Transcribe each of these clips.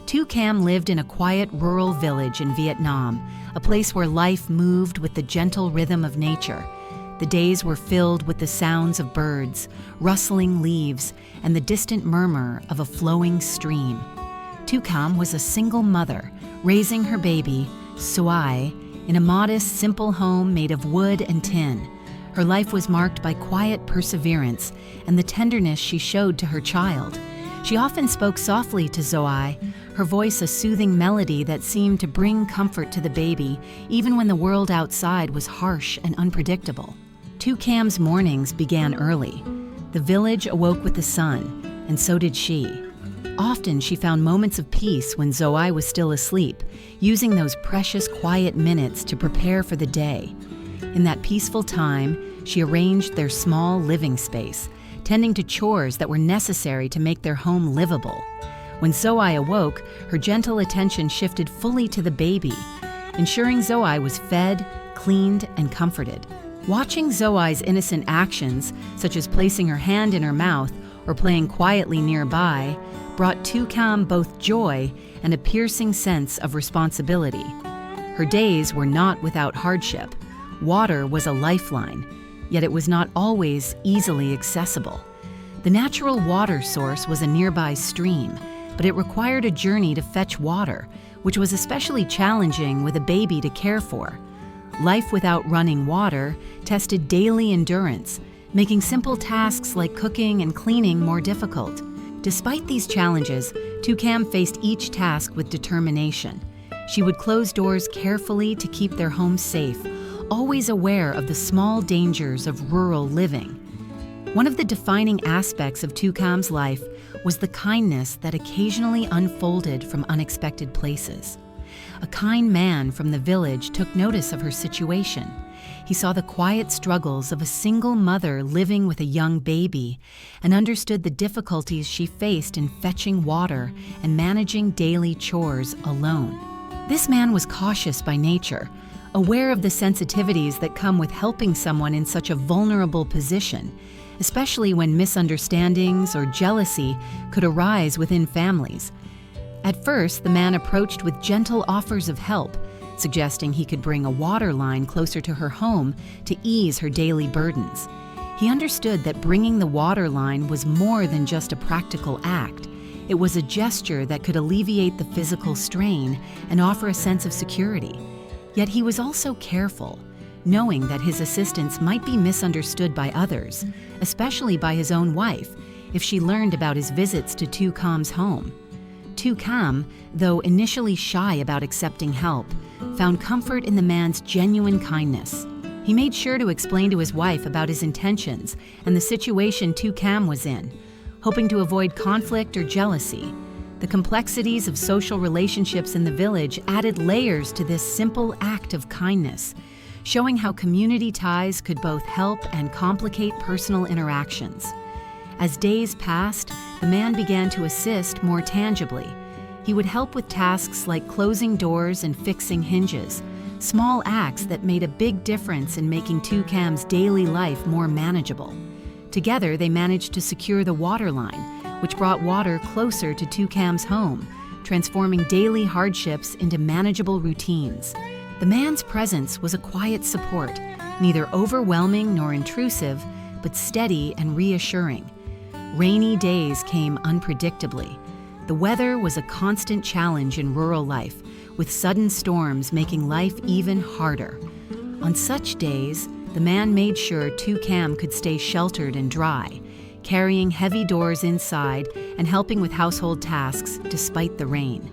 Tieu Cam lived in a quiet rural village in Vietnam, a place where life moved with the gentle rhythm of nature. The days were filled with the sounds of birds, rustling leaves, and the distant murmur of a flowing stream. Tieu Cam was a single mother, raising her baby, Xuai, in a modest, simple home made of wood and tin. Her life was marked by quiet perseverance and the tenderness she showed to her child. She often spoke softly to Xuai, her voice a soothing melody that seemed to bring comfort to the baby, even when the world outside was harsh and unpredictable. Tieu Cam's mornings began early. The village awoke with the sun, and so did she. Often she found moments of peace when Xuai was still asleep, using those precious quiet minutes to prepare for the day. In that peaceful time, she arranged their small living space, tending to chores that were necessary to make their home livable. When Xuai awoke, her gentle attention shifted fully to the baby, ensuring Xuai was fed, cleaned, and comforted. Watching Xuai's innocent actions, such as placing her hand in her mouth or playing quietly nearby, brought Tieu Cam both joy and a piercing sense of responsibility. Her days were not without hardship. Water was a lifeline, yet it was not always easily accessible. The natural water source was a nearby stream, but it required a journey to fetch water, which was especially challenging with a baby to care for. Life without running water tested daily endurance, making simple tasks like cooking and cleaning more difficult. Despite these challenges, Tieu Cam faced each task with determination. She would close doors carefully to keep their home safe, always aware of the small dangers of rural living. One of the defining aspects of Tieu Cam's life was the kindness that occasionally unfolded from unexpected places. A kind man from the village took notice of her situation. He saw the quiet struggles of a single mother living with a young baby and understood the difficulties she faced in fetching water and managing daily chores alone. This man was cautious by nature, aware of the sensitivities that come with helping someone in such a vulnerable position, especially when misunderstandings or jealousy could arise within families. At first, the man approached with gentle offers of help, suggesting he could bring a water line closer to her home to ease her daily burdens. He understood that bringing the water line was more than just a practical act. It was a gesture that could alleviate the physical strain and offer a sense of security. Yet he was also careful, knowing that his assistance might be misunderstood by others, especially by his own wife, if she learned about his visits to Tieu Cam's home. Tieu Cam, though initially shy about accepting help, found comfort in the man's genuine kindness. He made sure to explain to his wife about his intentions and the situation Tieu Cam was in, hoping to avoid conflict or jealousy. The complexities of social relationships in the village added layers to this simple act of kindness, showing how community ties could both help and complicate personal interactions. As days passed, the man began to assist more tangibly. He would help with tasks like closing doors and fixing hinges, small acts that made a big difference in making Tieu Cam's daily life more manageable. Together, they managed to secure the water line, which brought water closer to Tieu Cam's home, transforming daily hardships into manageable routines. The man's presence was a quiet support, neither overwhelming nor intrusive, but steady and reassuring. Rainy days came unpredictably. The weather was a constant challenge in rural life, with sudden storms making life even harder. On such days, the man made sure Tieu Cam could stay sheltered and dry, carrying heavy doors inside and helping with household tasks despite the rain.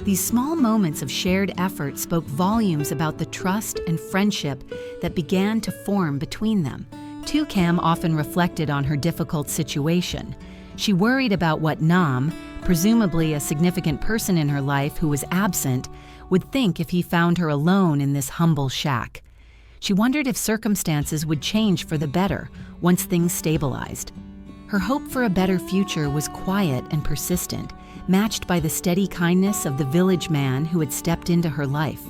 These small moments of shared effort spoke volumes about the trust and friendship that began to form between them. Tieu Cam often reflected on her difficult situation. She worried about what Nam, presumably a significant person in her life who was absent, would think if he found her alone in this humble shack. She wondered if circumstances would change for the better once things stabilized. Her hope for a better future was quiet and persistent, matched by the steady kindness of the village man who had stepped into her life.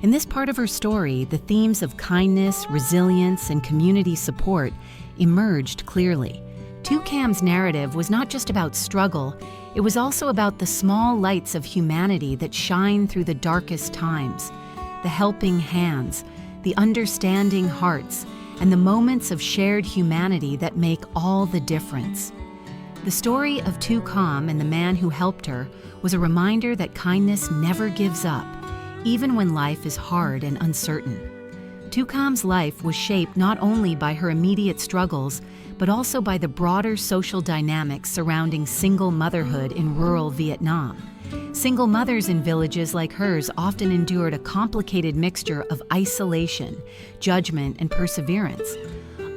In this part of her story, the themes of kindness, resilience, and community support emerged clearly. Tieuca's narrative was not just about struggle, it was also about the small lights of humanity that shine through the darkest times, the helping hands, the understanding hearts, and the moments of shared humanity that make all the difference. The story of Tieuca and the man who helped her was a reminder that kindness never gives up, even when life is hard and uncertain. Tieuca's life was shaped not only by her immediate struggles, but also by the broader social dynamics surrounding single motherhood in rural Vietnam. Single mothers in villages like hers often endured a complicated mixture of isolation, judgment, and perseverance.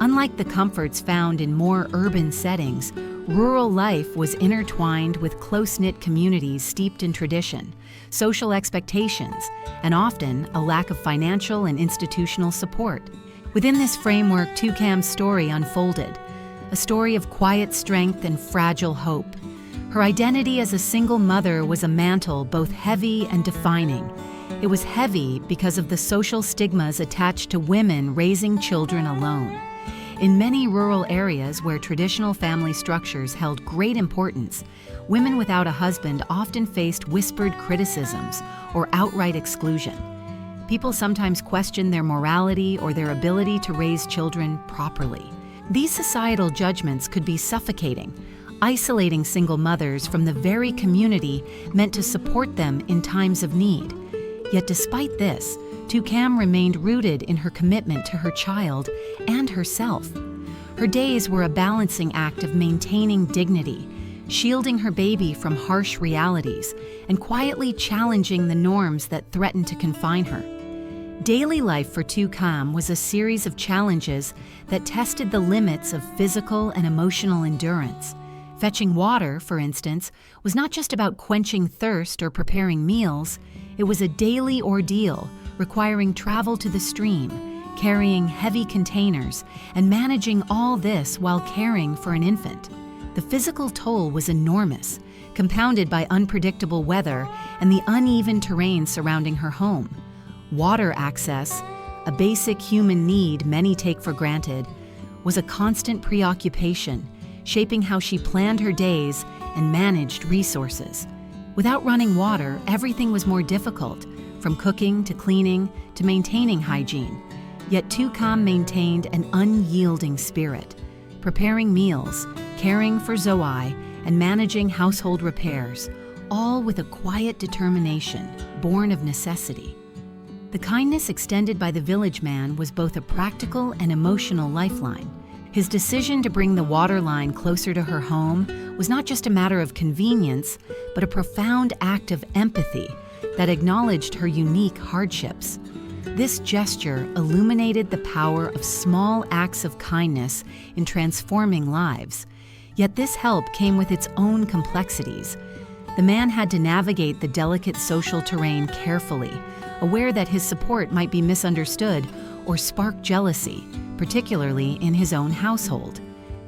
Unlike the comforts found in more urban settings, rural life was intertwined with close-knit communities steeped in tradition, social expectations, and often a lack of financial and institutional support. Within this framework, Tieuca's story unfolded, a story of quiet strength and fragile hope. Her identity as a single mother was a mantle both heavy and defining. It was heavy because of the social stigmas attached to women raising children alone. In many rural areas where traditional family structures held great importance, women without a husband often faced whispered criticisms or outright exclusion. People sometimes questioned their morality or their ability to raise children properly. These societal judgments could be suffocating, isolating single mothers from the very community meant to support them in times of need. Yet despite this, Tieuca remained rooted in her commitment to her child and herself. Her days were a balancing act of maintaining dignity, shielding her baby from harsh realities, and quietly challenging the norms that threatened to confine her. Daily life for Tieuca was a series of challenges that tested the limits of physical and emotional endurance. Fetching water, for instance, was not just about quenching thirst or preparing meals. It was a daily ordeal requiring travel to the stream, carrying heavy containers, and managing all this while caring for an infant. The physical toll was enormous, compounded by unpredictable weather and the uneven terrain surrounding her home. Water access, a basic human need many take for granted, was a constant preoccupation, shaping how she planned her days and managed resources. Without running water, everything was more difficult, from cooking to cleaning to maintaining hygiene. Yet Tieuca maintained an unyielding spirit, preparing meals, caring for Zoe, and managing household repairs, all with a quiet determination born of necessity. The kindness extended by the village man was both a practical and emotional lifeline. His decision to bring the water line closer to her home was not just a matter of convenience, but a profound act of empathy that acknowledged her unique hardships. This gesture illuminated the power of small acts of kindness in transforming lives. Yet this help came with its own complexities. The man had to navigate the delicate social terrain carefully, aware that his support might be misunderstood or spark jealousy, particularly in his own household.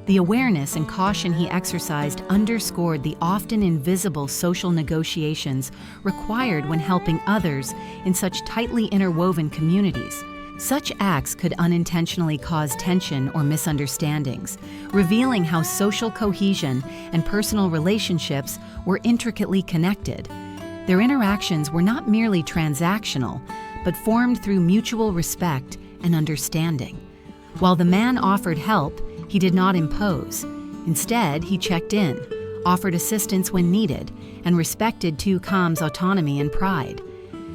The awareness and caution he exercised underscored the often invisible social negotiations required when helping others in such tightly interwoven communities. Such acts could unintentionally cause tension or misunderstandings, revealing how social cohesion and personal relationships were intricately connected. Their interactions were not merely transactional, but formed through mutual respect and understanding. While the man offered help, he did not impose. Instead, he checked in, offered assistance when needed, and respected Tieuca's autonomy and pride.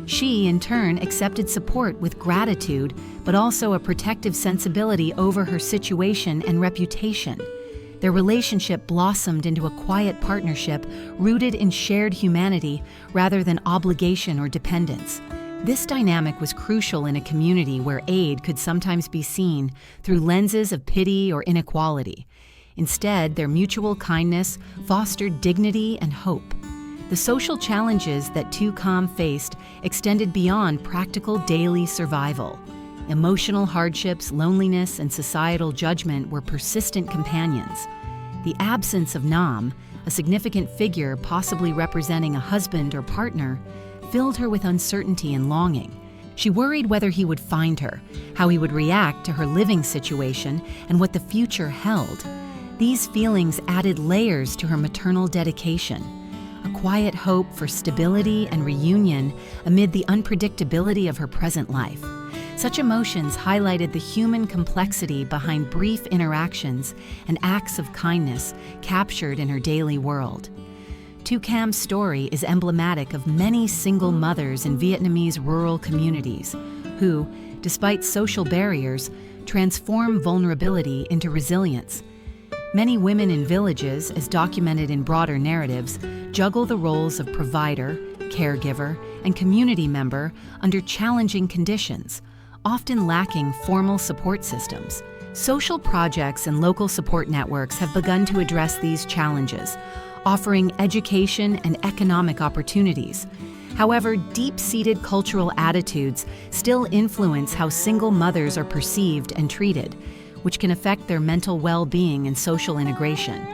She, in turn, accepted support with gratitude, but also a protective sensibility over her situation and reputation. Their relationship blossomed into a quiet partnership rooted in shared humanity rather than obligation or dependence. This dynamic was crucial in a community where aid could sometimes be seen through lenses of pity or inequality. Instead, their mutual kindness fostered dignity and hope. The social challenges that Tieuca faced extended beyond practical daily survival. Emotional hardships, loneliness, and societal judgment were persistent companions. The absence of Nam, a significant figure possibly representing a husband or partner, filled her with uncertainty and longing. She worried whether he would find her, how he would react to her living situation, and what the future held. These feelings added layers to her maternal dedication, a quiet hope for stability and reunion amid the unpredictability of her present life. Such emotions highlighted the human complexity behind brief interactions and acts of kindness captured in her daily world. Tieu Cam's story is emblematic of many single mothers in Vietnamese rural communities who, despite social barriers, transform vulnerability into resilience. Many women in villages, as documented in broader narratives, juggle the roles of provider, caregiver, and community member under challenging conditions, often lacking formal support systems. Social projects and local support networks have begun to address these challenges, offering education and economic opportunities. However, deep-seated cultural attitudes still influence how single mothers are perceived and treated, which can affect their mental well-being and social integration.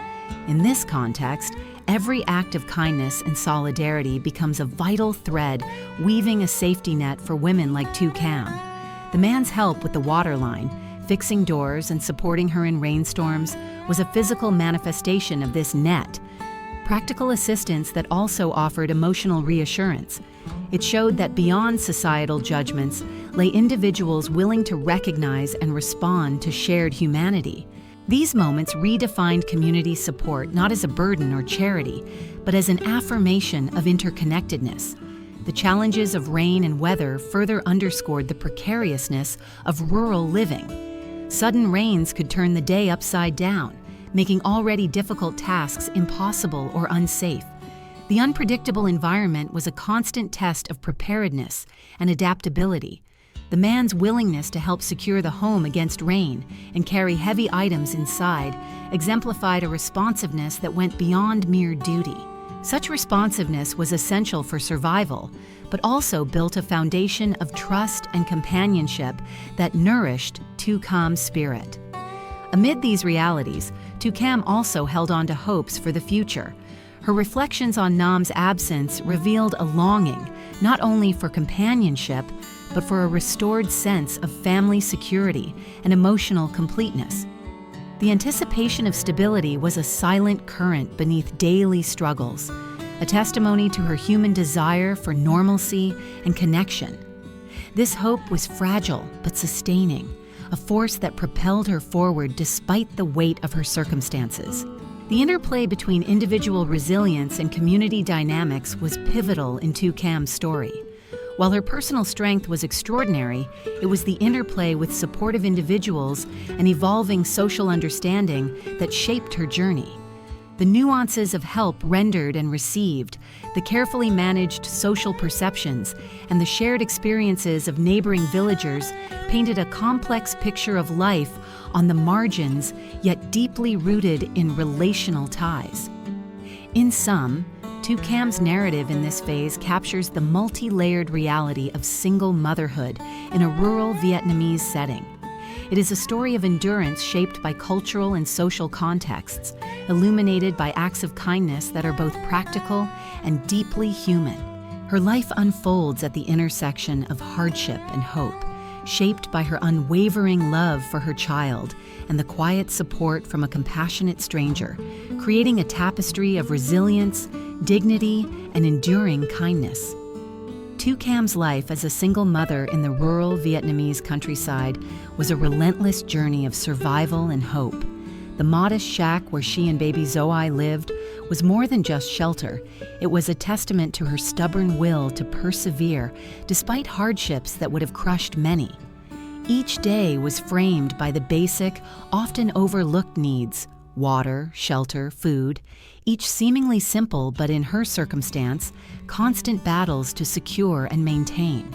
In this context, every act of kindness and solidarity becomes a vital thread, weaving a safety net for women like Tieu Cam. The man's help with the water line, fixing doors and supporting her in rainstorms, was a physical manifestation of this net. Practical assistance that also offered emotional reassurance. It showed that beyond societal judgments lay individuals willing to recognize and respond to shared humanity. These moments redefined community support not as a burden or charity, but as an affirmation of interconnectedness. The challenges of rain and weather further underscored the precariousness of rural living. Sudden rains could turn the day upside down, making already difficult tasks impossible or unsafe. The unpredictable environment was a constant test of preparedness and adaptability. The man's willingness to help secure the home against rain and carry heavy items inside exemplified a responsiveness that went beyond mere duty. Such responsiveness was essential for survival, but also built a foundation of trust and companionship that nourished Tieu Cam's spirit. Amid these realities, Tieu Cam also held on to hopes for the future. Her reflections on Nam's absence revealed a longing, not only for companionship, but for a restored sense of family security and emotional completeness. The anticipation of stability was a silent current beneath daily struggles, a testimony to her human desire for normalcy and connection. This hope was fragile but sustaining, a force that propelled her forward despite the weight of her circumstances. The interplay between individual resilience and community dynamics was pivotal in Tieu Cam's story. While her personal strength was extraordinary, it was the interplay with supportive individuals and evolving social understanding that shaped her journey. The nuances of help rendered and received, the carefully managed social perceptions, and the shared experiences of neighboring villagers painted a complex picture of life on the margins, yet deeply rooted in relational ties. In sum, Tieu Cam's narrative in this phase captures the multi-layered reality of single motherhood in a rural Vietnamese setting. It is a story of endurance shaped by cultural and social contexts, illuminated by acts of kindness that are both practical and deeply human. Her life unfolds at the intersection of hardship and hope, shaped by her unwavering love for her child and the quiet support from a compassionate stranger, creating a tapestry of resilience, dignity, and enduring kindness. Tieu Cam's life as a single mother in the rural Vietnamese countryside was a relentless journey of survival and hope. The modest shack where she and baby Zoe lived was more than just shelter. It was a testament to her stubborn will to persevere despite hardships that would have crushed many. Each day was framed by the basic, often overlooked needs: water, shelter, food, each seemingly simple, but in her circumstance, constant battles to secure and maintain.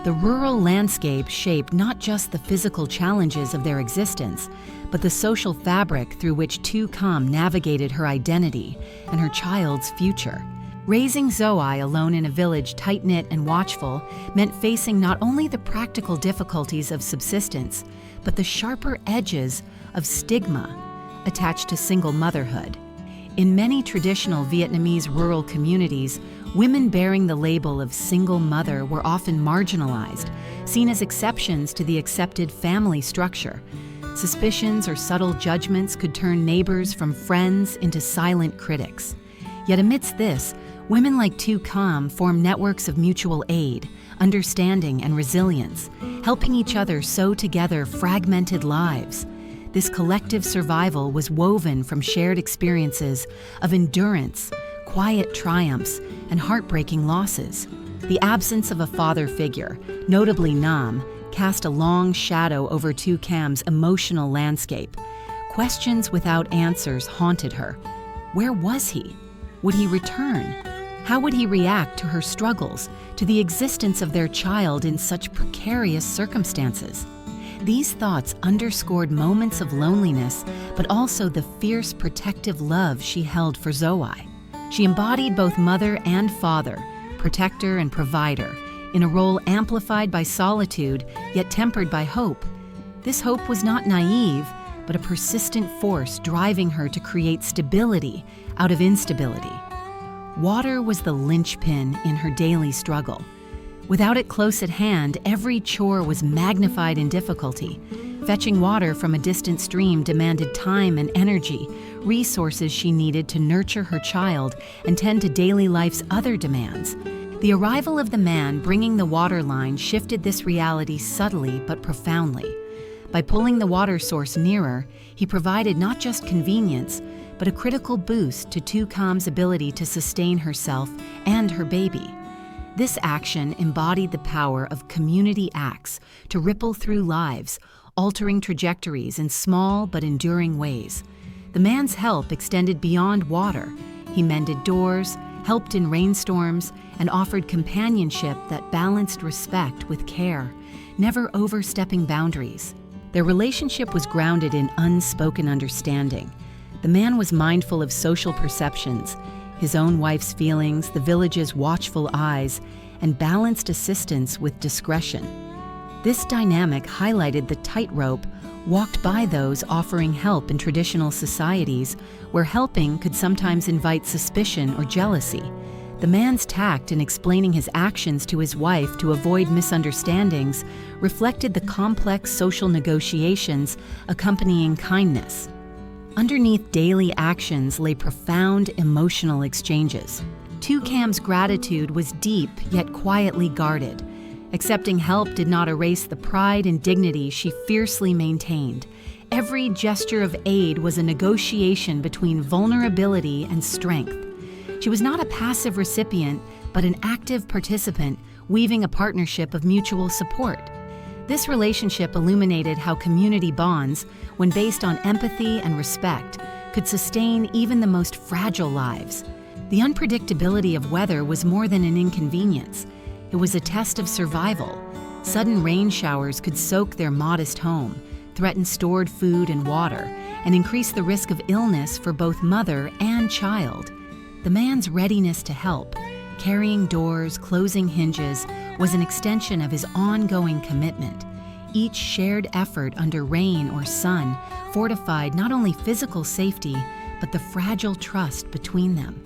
The rural landscape shaped not just the physical challenges of their existence, but the social fabric through which Tieu Cam navigated her identity and her child's future. Raising Zoe alone in a village tight-knit and watchful meant facing not only the practical difficulties of subsistence, but the sharper edges of stigma attached to single motherhood. In many traditional Vietnamese rural communities, women bearing the label of single mother were often marginalized, seen as exceptions to the accepted family structure. Suspicions or subtle judgments could turn neighbors from friends into silent critics. Yet amidst this, women like Tieu Nu form networks of mutual aid, understanding, and resilience, helping each other sew together fragmented lives. This collective survival was woven from shared experiences of endurance, quiet triumphs, and heartbreaking losses. The absence of a father figure, notably Nam, cast a long shadow over Tieu Nu's emotional landscape. Questions without answers haunted her. Where was he? Would he return? How would he react to her struggles, to the existence of their child in such precarious circumstances? These thoughts underscored moments of loneliness, but also the fierce protective love she held for Zoe. She embodied both mother and father, protector and provider, in a role amplified by solitude, yet tempered by hope. This hope was not naive, but a persistent force driving her to create stability out of instability. Water was the linchpin in her daily struggle. Without it close at hand, every chore was magnified in difficulty. Fetching water from a distant stream demanded time and energy, resources she needed to nurture her child and tend to daily life's other demands. The arrival of the man bringing the water line shifted this reality subtly but profoundly. By pulling the water source nearer, he provided not just convenience, but a critical boost to Tieu Nu's ability to sustain herself and her baby. This action embodied the power of community acts to ripple through lives, altering trajectories in small but enduring ways. The man's help extended beyond water. He mended doors, helped in rainstorms, and offered companionship that balanced respect with care, never overstepping boundaries. Their relationship was grounded in unspoken understanding. The man was mindful of social perceptions, his own wife's feelings, the village's watchful eyes, and balanced assistance with discretion. This dynamic highlighted the tightrope walked by those offering help in traditional societies, where helping could sometimes invite suspicion or jealousy. The man's tact in explaining his actions to his wife to avoid misunderstandings reflected the complex social negotiations accompanying kindness. Underneath daily actions lay profound emotional exchanges. Tieu Nu's gratitude was deep yet quietly guarded. Accepting help did not erase the pride and dignity she fiercely maintained. Every gesture of aid was a negotiation between vulnerability and strength. She was not a passive recipient, but an active participant, weaving a partnership of mutual support. This relationship illuminated how community bonds, when based on empathy and respect, could sustain even the most fragile lives. The unpredictability of weather was more than an inconvenience. It was a test of survival. Sudden rain showers could soak their modest home, threaten stored food and water, and increase the risk of illness for both mother and child. The man's readiness to help, carrying doors, closing hinges, was an extension of his ongoing commitment. Each shared effort under rain or sun fortified not only physical safety, but the fragile trust between them.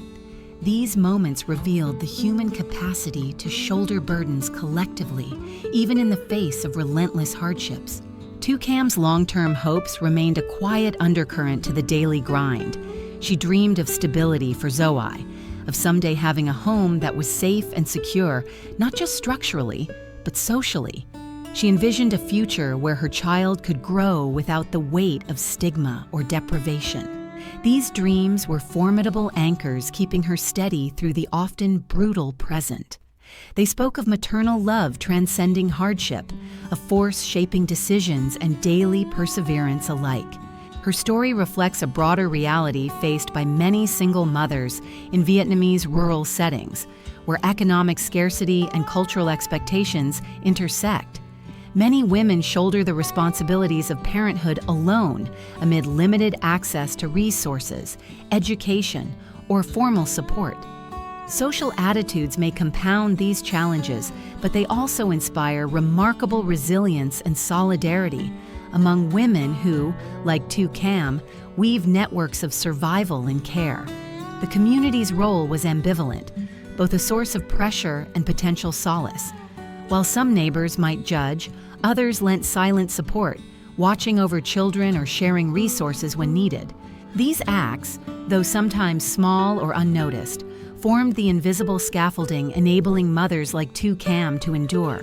These moments revealed the human capacity to shoulder burdens collectively, even in the face of relentless hardships. Tieu Nu's long-term hopes remained a quiet undercurrent to the daily grind. She dreamed of stability for Zoe, of someday having a home that was safe and secure, not just structurally, but socially. She envisioned a future where her child could grow without the weight of stigma or deprivation. These dreams were formidable anchors keeping her steady through the often brutal present. They spoke of maternal love transcending hardship, a force shaping decisions and daily perseverance alike. Her story reflects a broader reality faced by many single mothers in Vietnamese rural settings, where economic scarcity and cultural expectations intersect. Many women shoulder the responsibilities of parenthood alone amid limited access to resources, education, or formal support. Social attitudes may compound these challenges, but they also inspire remarkable resilience and solidarity among women who, like Tieu Nu, weave networks of survival and care. The community's role was ambivalent, both a source of pressure and potential solace. While some neighbors might judge, others lent silent support, watching over children or sharing resources when needed. These acts, though sometimes small or unnoticed, formed the invisible scaffolding enabling mothers like Tieu Nu to endure.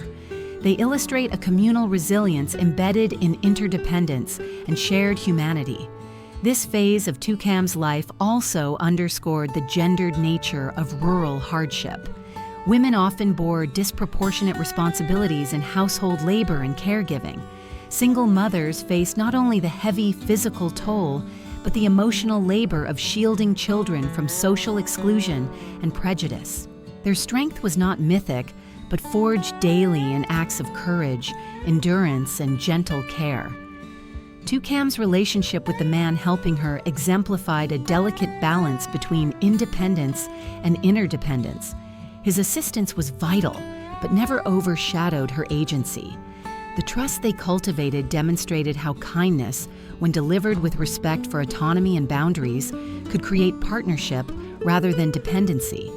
They illustrate a communal resilience embedded in interdependence and shared humanity. This phase of Tieu Nu's life also underscored the gendered nature of rural hardship. Women often bore disproportionate responsibilities in household labor and caregiving. Single mothers faced not only the heavy physical toll, but the emotional labor of shielding children from social exclusion and prejudice. Their strength was not mythic, but forged daily in acts of courage, endurance, and gentle care. Tieu Nu's relationship with the man helping her exemplified a delicate balance between independence and interdependence. His assistance was vital, but never overshadowed her agency. The trust they cultivated demonstrated how kindness, when delivered with respect for autonomy and boundaries, could create partnership rather than dependency.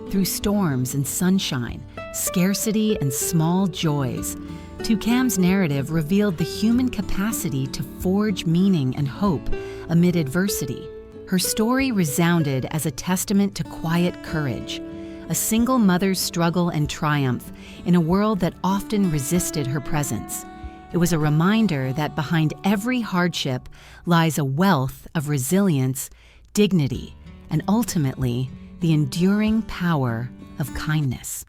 Through storms and sunshine, scarcity and small joys, Tieu Nu's narrative revealed the human capacity to forge meaning and hope amid adversity. Her story resounded as a testament to quiet courage, a single mother's struggle and triumph in a world that often resisted her presence. It was a reminder that behind every hardship lies a wealth of resilience, dignity, and ultimately, the enduring power of kindness.